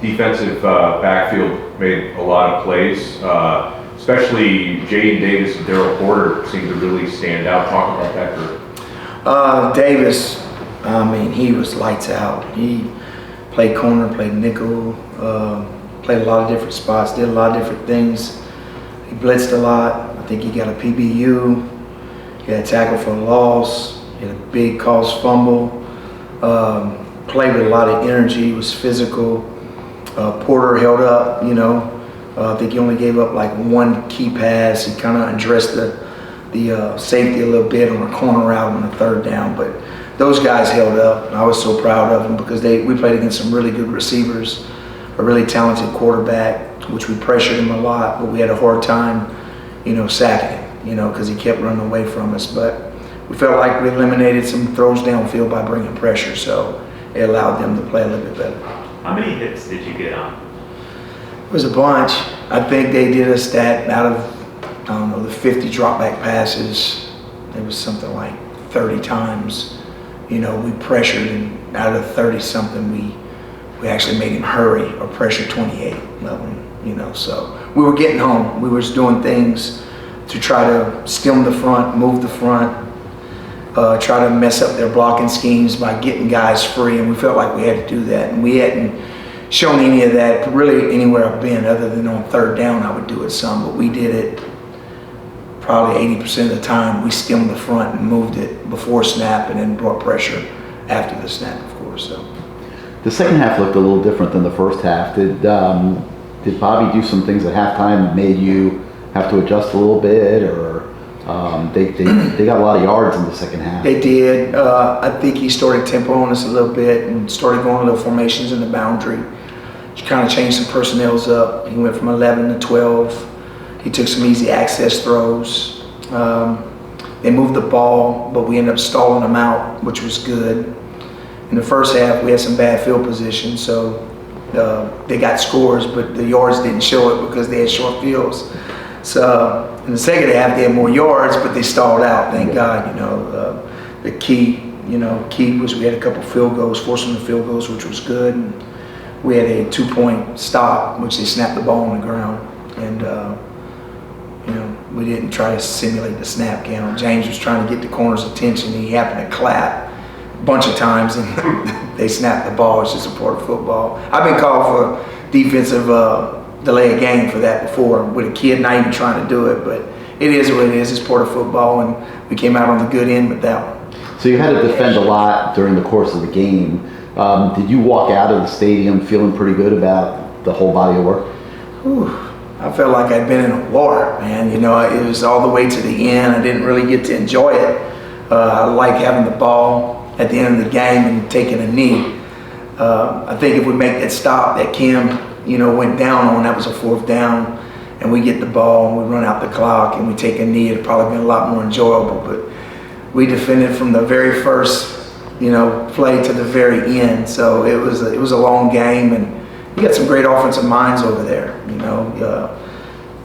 defensive backfield made a lot of plays. Especially Jaden Davis and Daryl Porter seemed to really stand out. Talk about that group. Davis, I mean, he was lights out. He played corner, played nickel, played a lot of different spots, did a lot of different things. He blitzed a lot. I think he got a PBU. He had a tackle for a loss. He had a big caused fumble. Played with a lot of energy, was physical. Porter held up, you know. I think he only gave up like one key pass. He kind of addressed the safety a little bit on a corner route on the third down. But those guys held up, and I was so proud of them because we played against some really good receivers, a really talented quarterback, which we pressured him a lot, but we had a hard time, you know, sacking him, you know, because he kept running away from us. But we felt like we eliminated some throws downfield by bringing pressure, so it allowed them to play a little bit better. How many hits did you get on? It was a bunch. I think they did a stat out of, I don't know, the 50 drop back passes. It was something like 30 times. You know, we pressured, and out of 30 something, we actually made him hurry or pressure 28 of them, you know. So we were getting home. We were just doing things to try to stem the front, move the front, try to mess up their blocking schemes by getting guys free, and we felt like we had to do that. And we hadn't shown any of that really anywhere I've been, other than on third down I would do it some, but we did it probably 80% of the time. We stemmed the front and moved it before snap and then brought pressure after the snap, of course. So the second half looked a little different than the first half. Did Bobby do some things at halftime that made you have to adjust a little bit, or they got a lot of yards in the second half? They did. I think he started tempo on us a little bit and started going little formations in the boundary. He kind of changed some personnels up. He went from 11 to 12. He took some easy access throws. They moved the ball, but we ended up stalling them out, which was good. In the first half, we had some bad field position, so they got scores, but the yards didn't show it because they had short fields. So in the second half, they had more yards, but they stalled out. Thank God, you know. The key was we had a couple field goals, forcing the field goals, which was good. And we had a 2-point stop, which they snapped the ball on the ground, and you know, we didn't try to simulate the snap count. James was trying to get the corner's attention. He happened to clap a bunch of times, and they snapped the ball. It's just a part of football. I've been called for defensive delay of game for that before, with a kid not even trying to do it, but it is what it is. It's part of football, and we came out on the good end with that one. So you had to defend a lot during the course of the game. Did you walk out of the stadium feeling pretty good about the whole body of work? Whew. I felt like I'd been in a war, man. You know, it was all the way to the end. I didn't really get to enjoy it. I like having the ball at the end of the game and taking a knee. I think if we make that stop that Kim, you know, went down on, that was a 4th down, and we get the ball and we run out the clock and we take a knee, it'd probably been a lot more enjoyable. But we defended from the very first, you know, play to the very end. So it was a long game, and you got some great offensive minds over there. You know,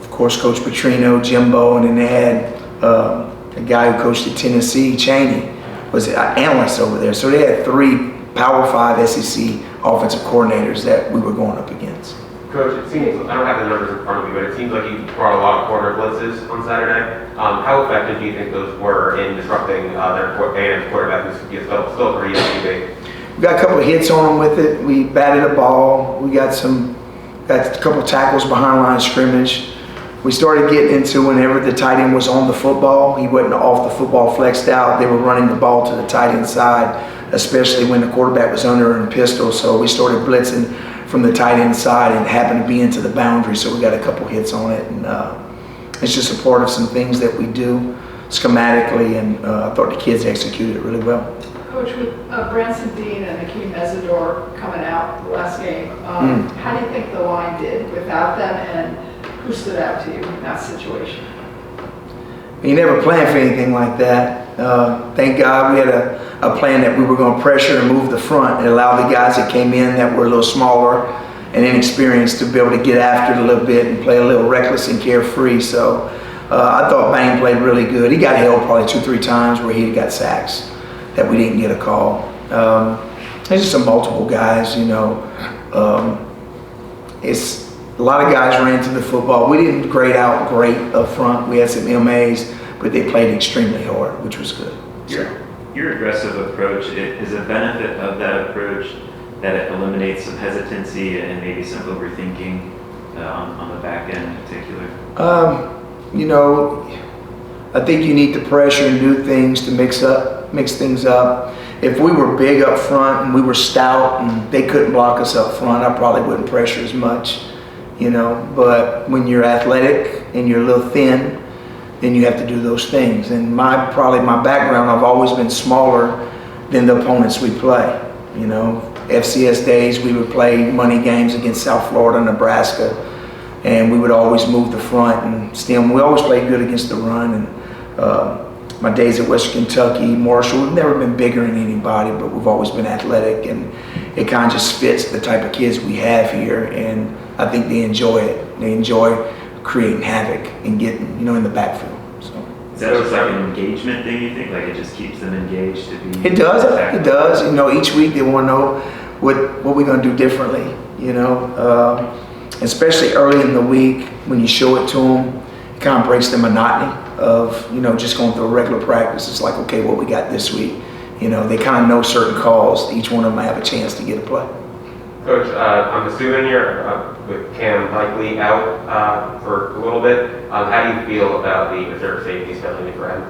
of course, Coach Petrino, Jimbo, and then they had a guy who coached at Tennessee, Chaney, was an analyst over there. So they had 3 Power 5 SEC offensive coordinators that we were going up against. Coach, it seems, I don't have the numbers in front of me, but it seems like you brought a lot of corner blitzes on Saturday. How effective do you think those were in disrupting their A&M quarterback, who's still pretty SUV? We got a couple of hits on them with it. We batted a ball. We got a couple of tackles behind line of scrimmage. We started getting into whenever the tight end was on the football. He wasn't off the football flexed out. They were running the ball to the tight end side, especially when the quarterback was under in pistol. So we started blitzing from the tight end side and happened to be into the boundary. So we got a couple hits on it. And it's just a part of some things that we do schematically. And I thought the kids executed it really well. Coach, with Branson Dean and Akeem Mesidor coming out the last game, how do you think the line did without them, and who stood out to you in that situation? You never planned for anything like that. Thank God we had a plan that we were going to pressure and move the front and allow the guys that came in that were a little smaller and inexperienced to be able to get after it a little bit and play a little reckless and carefree. So I thought Bang played really good. He got held probably 2-3 times where he got sacks that we didn't get a call. There's just some multiple guys, you know. it's a lot of guys ran to the football. We didn't grade out great up front. We had some MAs, but they played extremely hard, which was good. Your aggressive approach is a benefit of that approach that it eliminates some hesitancy and maybe some overthinking on the back end in particular. You know, I think you need to pressure and do things to mix things up. If we were big up front and we were stout and they couldn't block us up front, I probably wouldn't pressure as much, you know. But when you're athletic and you're a little thin, then you have to do those things. And probably my background, I've always been smaller than the opponents we play. You know, FCS days, we would play money games against South Florida, Nebraska, and we would always move the front and stem. We always played good against the run. And my days at Western Kentucky, Marshall, we've never been bigger than anybody, but we've always been athletic, and it kind of just fits the type of kids we have here, and I think they enjoy it. They enjoy creating havoc and getting, you know, in the backfield. So Is that just like an engagement thing, you think? Like it just keeps them engaged to be? it does. You know, each week they want to know what we're going to do differently, you know. Especially early in the week when you show it to them, it kind of breaks the monotony of, you know, just going through a regular practice. It's like, okay, what we got this week? You know, they kind of know certain calls. Each one of them have a chance to get a play. Coach, I'm assuming you're with Cam likely out for a little bit. How do you feel about the reserve safety filling in for him?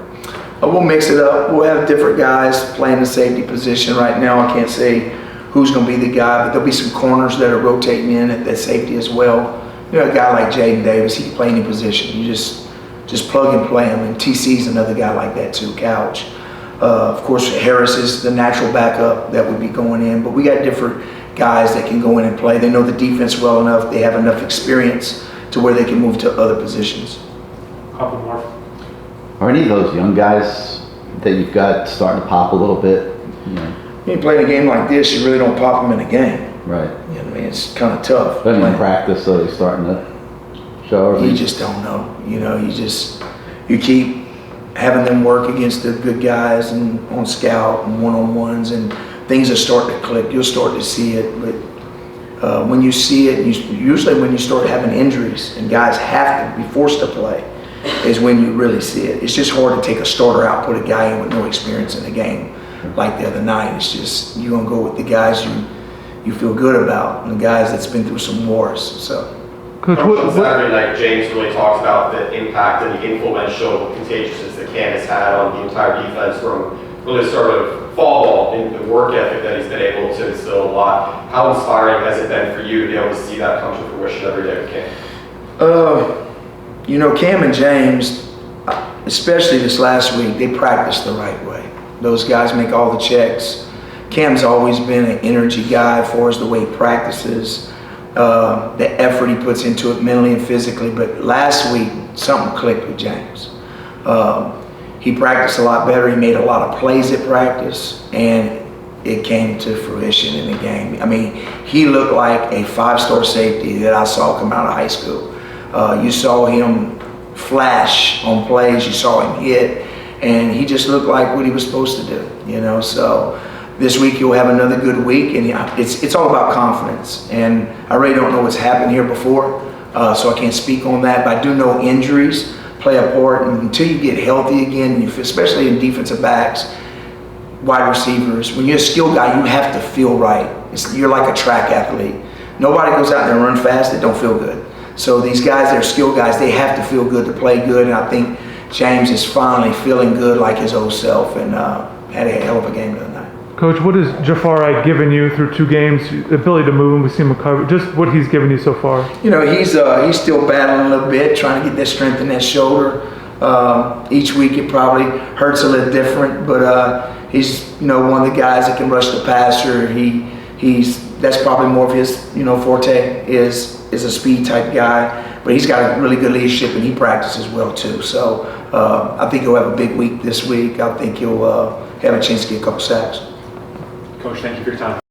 We'll mix it up. We'll have different guys playing the safety position. Right now, I can't say who's going to be the guy, but there'll be some corners that are rotating in at that safety as well. You know, a guy like Jaden Davis, he can play any position. You just plug and play him. And TC's another guy like that too, Couch. Of course, Harris is the natural backup that would be going in, but we got different guys that can go in and play. They know the defense well enough. They have enough experience to where they can move to other positions. Couple more. Are any of those young guys that you've got starting to pop a little bit? You know? When you play in a game like this, you really don't pop them in a game. Right. You know what I mean? It's kind of tough. But in practice, so they're starting to show. You just don't know. You know, you keep having them work against the good guys and on scout and one-on-ones, and things are starting to click. You'll start to see it, but when you see it, usually when you start having injuries and guys have to be forced to play, is when you really see it. It's just hard to take a starter out, put a guy in with no experience in the game like the other night. It's just, you're gonna go with the guys you feel good about and the guys that's been through some wars. So. Coach, on Saturday night, James really talks about the impact and the influential contagiousness that Cam has had on the entire defense, from really sort of fall ball in the work ethic that he's been able to instill a lot. How inspiring has it been for you to be able to see that come to fruition every day with Cam? You know, Cam and James, especially this last week, they practiced the right way. Those guys make all the checks. Cam's always been an energy guy for us, the way he practices. The effort he puts into it mentally and physically, but last week something clicked with James. He practiced a lot better. He made a lot of plays at practice, and it came to fruition in the game. I mean, he looked like a five-star safety that I saw come out of high school. You saw him flash on plays, you saw him hit, and he just looked like what he was supposed to do, you know. So this week he'll have another good week, and it's all about confidence. And I really don't know what's happened here before, so I can't speak on that. But I do know injuries play a part, and until you get healthy again, especially in defensive backs, wide receivers, when you're a skill guy, you have to feel right. You're like a track athlete. Nobody goes out there and run fast that don't feel good. So these guys that are skill guys, they have to feel good to play good, and I think James is finally feeling good like his old self, and had a hell of a game tonight. Coach, what has Jafari given you through 2 games? The ability to move him, we see him recover. Just what he's given you so far. You know, he's still battling a little bit, trying to get that strength in that shoulder. Each week it probably hurts a little different, but he's, you know, one of the guys that can rush the passer. That's probably more of his, you know, forte is a speed type guy, but he's got a really good leadership and he practices well too. So I think he'll have a big week this week. I think he'll have a chance to get a couple sacks. Coach, thank you for your time.